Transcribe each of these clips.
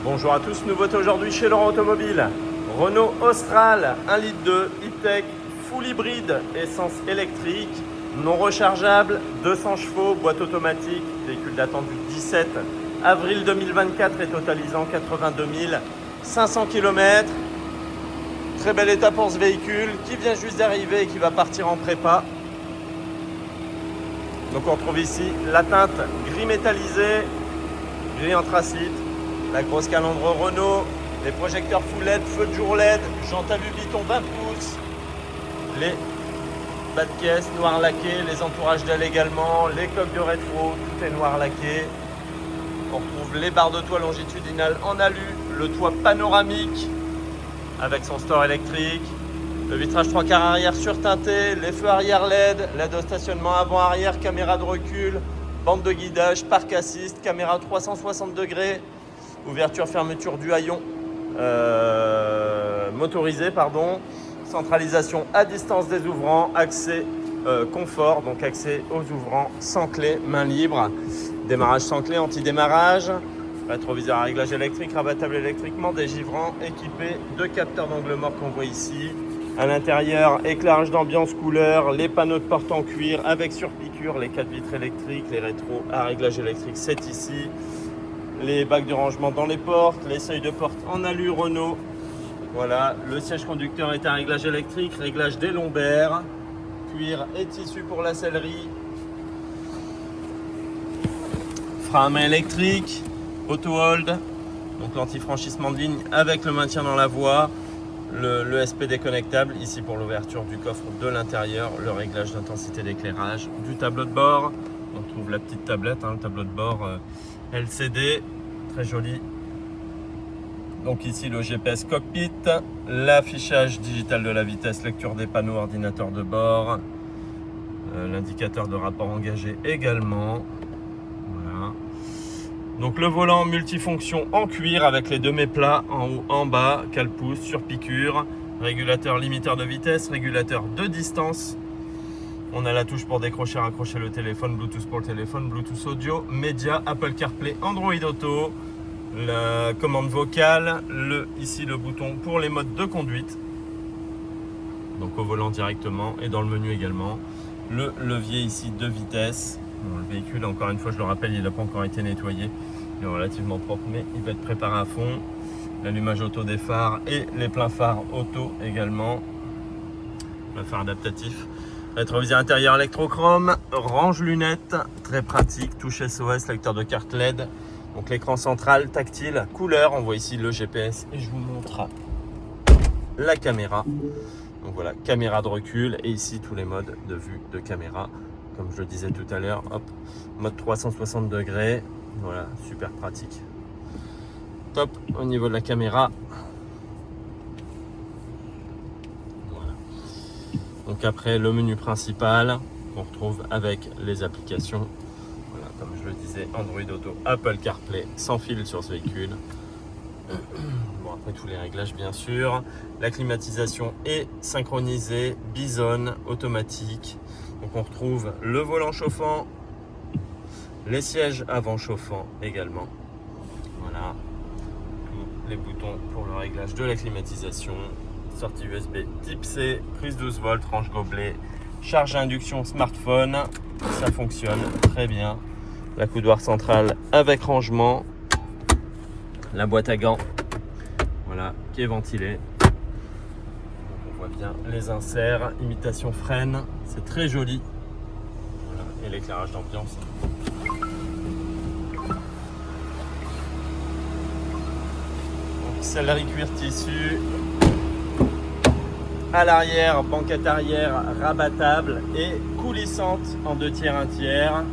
Bonjour à tous, nouveauté aujourd'hui chez Laurent Automobile. Renault Austral 1,2 litre e-tech, full hybride, essence électrique, non rechargeable, 200 chevaux, boîte automatique, véhicule datant du 17 avril 2024 et totalisant 82 500 km. Très bel état pour ce véhicule qui vient juste d'arriver et qui va partir en prépa. Donc on retrouve ici la teinte gris métallisé, gris anthracite, la grosse calandre Renault, les projecteurs full LED, feu de jour LED, jantes à Vuitton 20 pouces, les bas de caisse noir laqué, les entourages d'ailes également, les coques de rétro, tout est noir laqué. On retrouve les barres de toit longitudinales en alu, le toit panoramique avec son store électrique, le vitrage 3/4 arrière surteinté, les feux arrière LED, l'aide au stationnement avant-arrière, caméra de recul, bande de guidage, parc assist, caméra 360 degrés, ouverture fermeture du haillon motorisé, centralisation à distance des ouvrants, accès confort, donc accès aux ouvrants sans clé, main libre, démarrage sans clé, anti-démarrage, rétroviseur à réglage électrique, rabattable électriquement, dégivrant, équipé de capteurs d'angle mort qu'on voit ici. À l'intérieur, éclairage d'ambiance couleur, les panneaux de porte en cuir avec surpiqûre, les 4 vitres électriques, les rétros à réglage électrique, c'est ici. Les bacs de rangement dans les portes, les seuils de porte en alu Renault. Voilà, le siège conducteur est à réglage électrique, réglage des lombaires, cuir et tissu pour la sellerie. Frein à main électrique, auto-hold, donc l'anti-franchissement de ligne avec le maintien dans la voie. Le SPD connectable, ici pour l'ouverture du coffre de l'intérieur, le réglage d'intensité d'éclairage, du tableau de bord. On trouve la petite tablette, le tableau de bord LCD, très joli. Donc ici le GPS cockpit, l'affichage digital de la vitesse, lecture des panneaux, ordinateur de bord, l'indicateur de rapport engagé également. Voilà. Donc le volant multifonction en cuir avec les deux méplats en haut, en bas, cale-pouce, surpiqûre, régulateur limiteur de vitesse, régulateur de distance. On a la touche pour décrocher, raccrocher le téléphone, Bluetooth pour le téléphone, Bluetooth audio, média, Apple CarPlay, Android Auto, la commande vocale, ici le bouton pour les modes de conduite. Donc au volant directement et dans le menu également. Le levier ici de vitesse. Bon, le véhicule, encore une fois, je le rappelle, il n'a pas encore été nettoyé. Il est relativement propre, mais il va être préparé à fond. L'allumage auto des phares et les pleins phares auto également. Le phare adaptatif. Rétroviseur intérieur électrochrome, range lunettes, très pratique, touche SOS, lecteur de carte LED. Donc l'écran central tactile, couleur, on voit ici le GPS et je vous montre la caméra. Donc voilà, caméra de recul et ici tous les modes de vue de caméra. Comme je le disais tout à l'heure, hop, mode 360 degrés, voilà, super pratique. Top au niveau de la caméra. Voilà. Donc après le menu principal qu'on retrouve avec les applications. Voilà, comme je le disais, Android Auto, Apple CarPlay, sans fil sur ce véhicule. Bon, après tous les réglages bien sûr. La climatisation est synchronisée, Bison, automatique. Donc on retrouve le volant chauffant, les sièges avant chauffants également. Voilà, tous les boutons pour le réglage de la climatisation, sortie USB type C, prise 12 volts, range gobelet, charge à induction smartphone, ça fonctionne très bien. La coudoir centrale avec rangement, la boîte à gants, voilà, qui est ventilée. On voit bien les inserts, imitation freine, c'est très joli. Voilà, et l'éclairage d'ambiance. Donc sellerie cuir tissu. À l'arrière, banquette arrière rabattable et coulissante en 2 tiers, 1 tiers.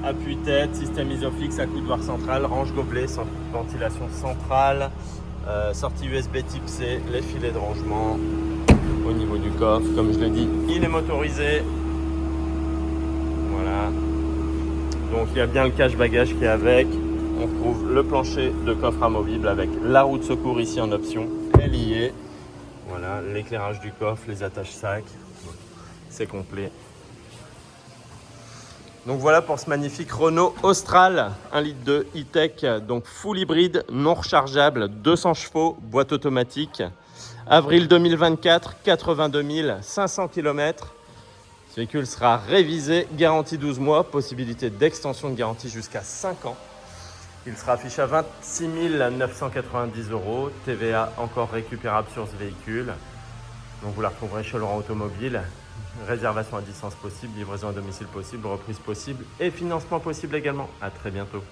Appui tête, système isofix à coudoir central, range gobelet, ventilation centrale, sortie USB type C, les filets de rangement. Au niveau du coffre, comme je l'ai dit, il est motorisé. Voilà. Donc il y a bien le cache-bagage qui est avec. On retrouve le plancher de coffre amovible avec la roue de secours ici en option. Elle y est. Voilà, l'éclairage du coffre, les attaches sacs. C'est complet. Donc voilà pour ce magnifique Renault Austral 1,2 litre e-tech, donc full hybride, non rechargeable, 200 chevaux, boîte automatique. Avril 2024, 82 500 km. Ce véhicule sera révisé, garantie 12 mois, possibilité d'extension de garantie jusqu'à 5 ans. Il sera affiché à 26 990 €, TVA encore récupérable sur ce véhicule. Donc vous la retrouverez chez Laurent Automobile. Réservation à distance possible, livraison à domicile possible, reprise possible et financement possible également. À très bientôt.